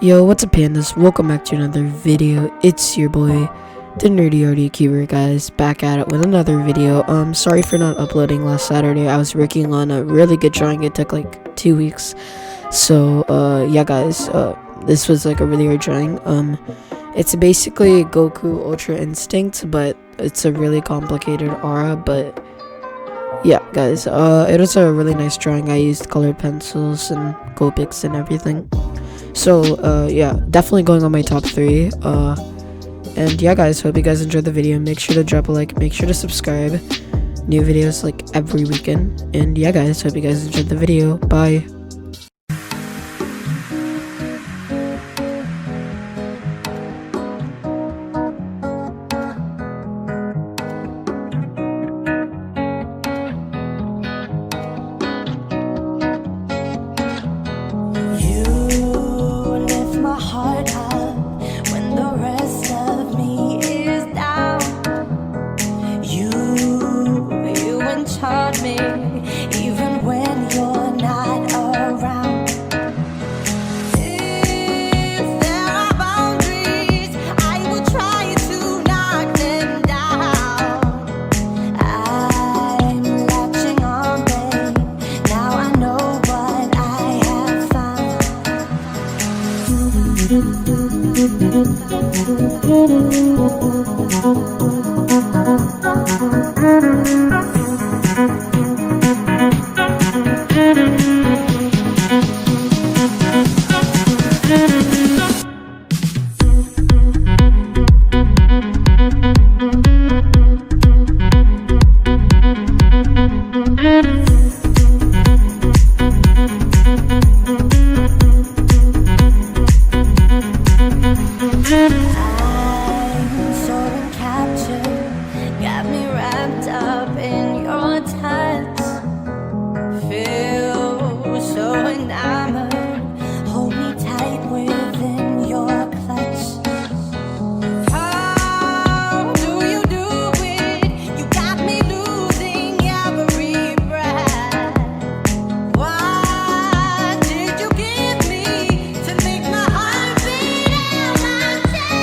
Yo, what's up pandas? Welcome back to another video. It's your boy, the nerdy arty keeper, guys, back at it with another video. Sorry for not uploading last Saturday. I was working on a really good drawing. It took like 2 weeks. So, yeah guys, this was like a really hard drawing. It's basically Goku Ultra Instinct, but it's a really complicated aura, but yeah guys, it was a really nice drawing. I used colored pencils and copics and everything. So yeah, definitely going on my top 3. And yeah guys, hope you guys enjoyed the video. Make sure to drop a like, make sure to subscribe. New videos like every weekend. And yeah guys, hope you guys enjoyed the video. Bye. Me, even when you're not around. If there are boundaries, I will try to knock them down. I'm latching on, babe. Now I know what I have found. Got me wrapped up in your touch. Feel so enamored. Hold me tight within your clutch. How do you do it? You got me losing every breath. What did you give me to make my heart beat out my chest?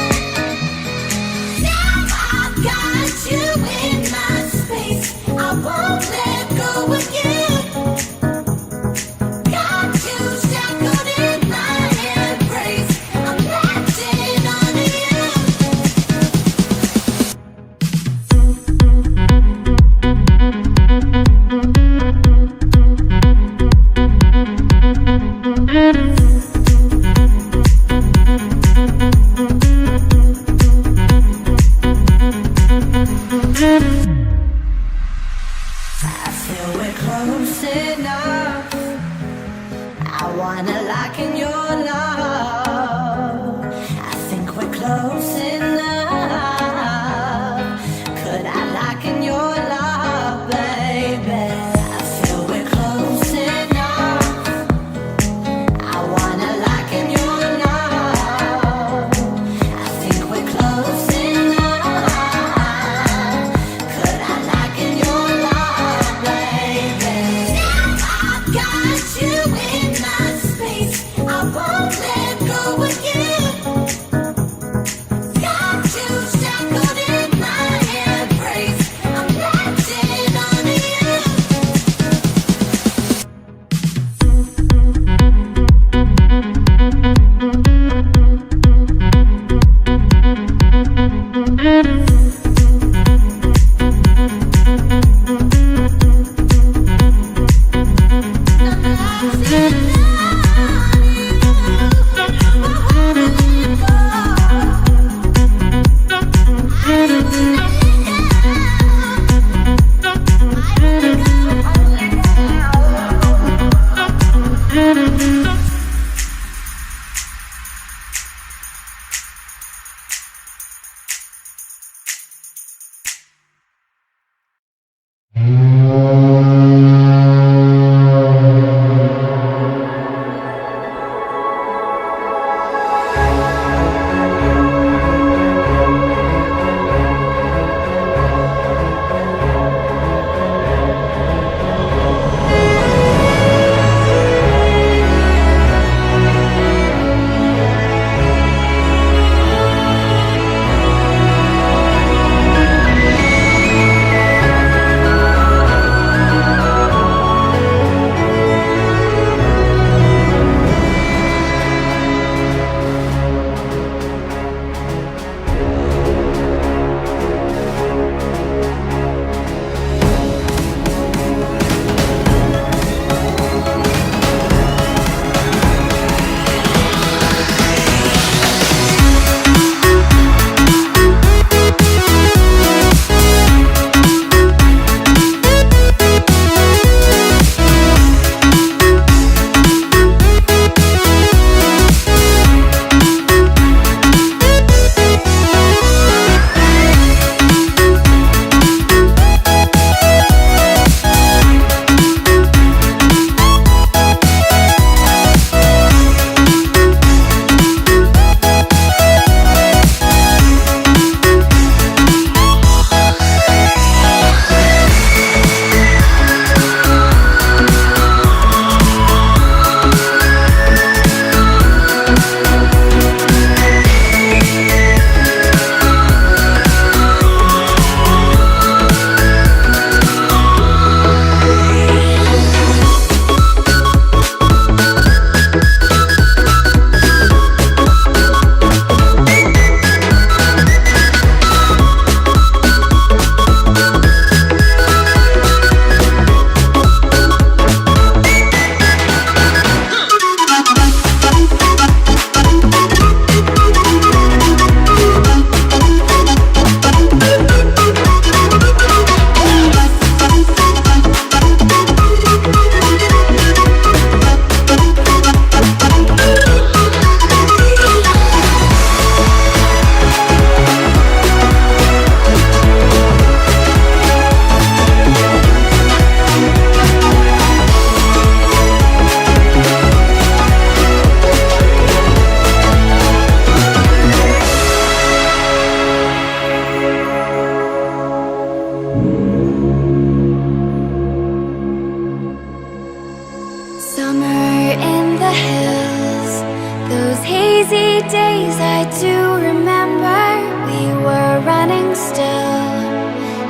Lazy days I do remember. We were running still,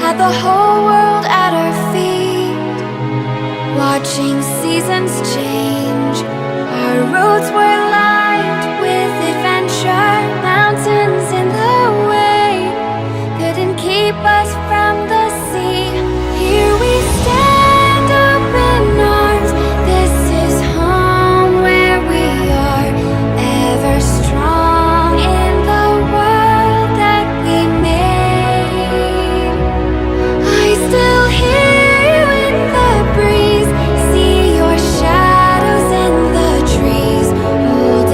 had the whole world at our feet, watching seasons change. Our roads were lined with adventure, mountains in the way couldn't keep us from the sea. Here we stand, open arms. This is home where we are, ever strong in the world that we made. I still hear you in the breeze, see your shadows in the trees. Hold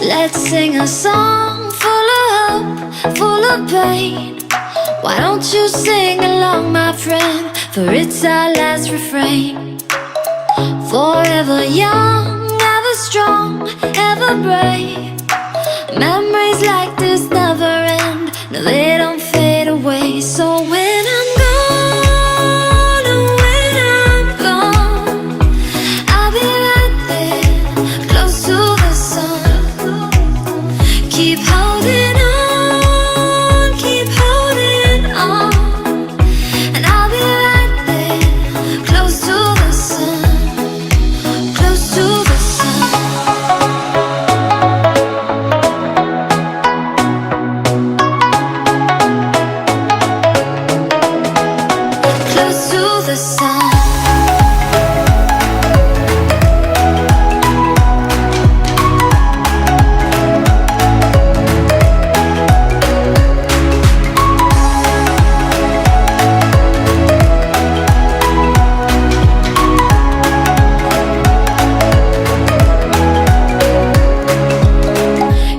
Let's sing a song full of hope, full of pain. Why don't you sing along, my friend? For it's our last refrain. Forever young, ever strong, ever brave. Memories like this never end. No, they don't fade away. So when I'm gone, oh, when I'm gone, I'll be right there, close to the sun. Keep holding on, keep holding on. And I'll be right there, close to the sun, close to the sun. Close to the sun.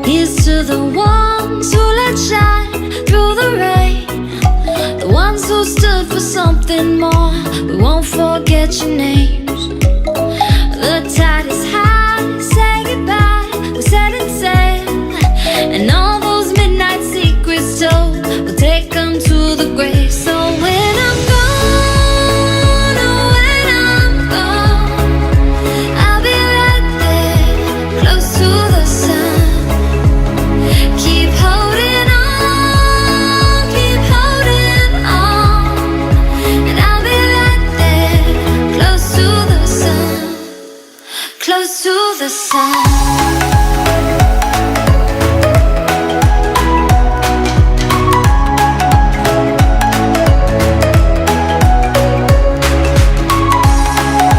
Here's to the ones who let shine through the rain, the ones who stood for something more. We won't forget your names. The tide is high, say goodbye, we set it sail. And all those midnight secrets told, we'll take them to the grave. So when I'm gone, oh, when I'm gone, I'll be right there, close to the sun. Keep holding on, keep holding on. And I'll be right there, close to the sun, close to the sun. Close to the sun.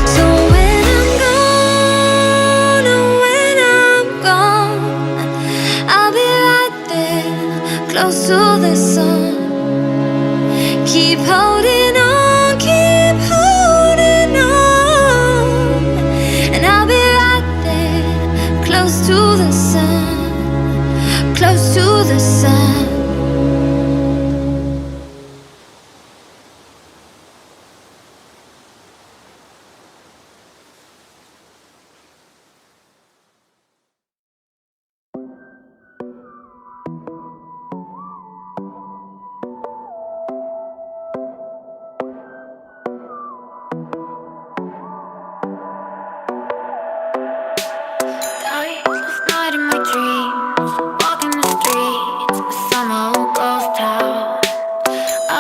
So when I'm gone, oh, when I'm gone, I'll be right there, close to the sun. Keep holding on, keep holding on. And I'll be right there, close to the sun, close to the sun. Last night in my dreams, walking the streets of some old ghost town. I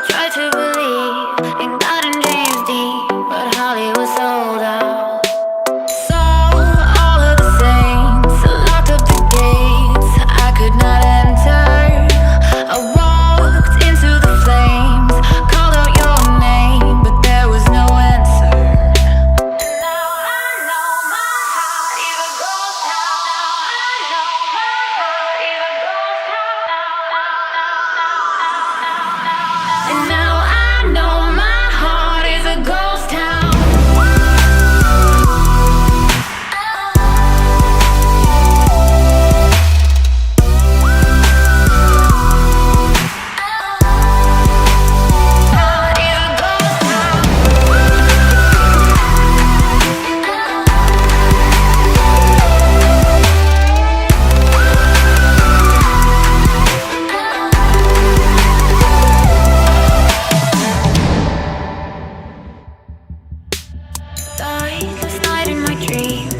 tried to believe in God and James Dean, but Hollywood sold out. Saw all of the saints, locked up the gates, I could not enter. I walked into the flames, called out your name, but there was no answer. And now I know my heart is a ghost town. Now I know my heart is a ghost town. And now I know my heart is a ghost town. Heart is a ghost town. Died last night in my dreams.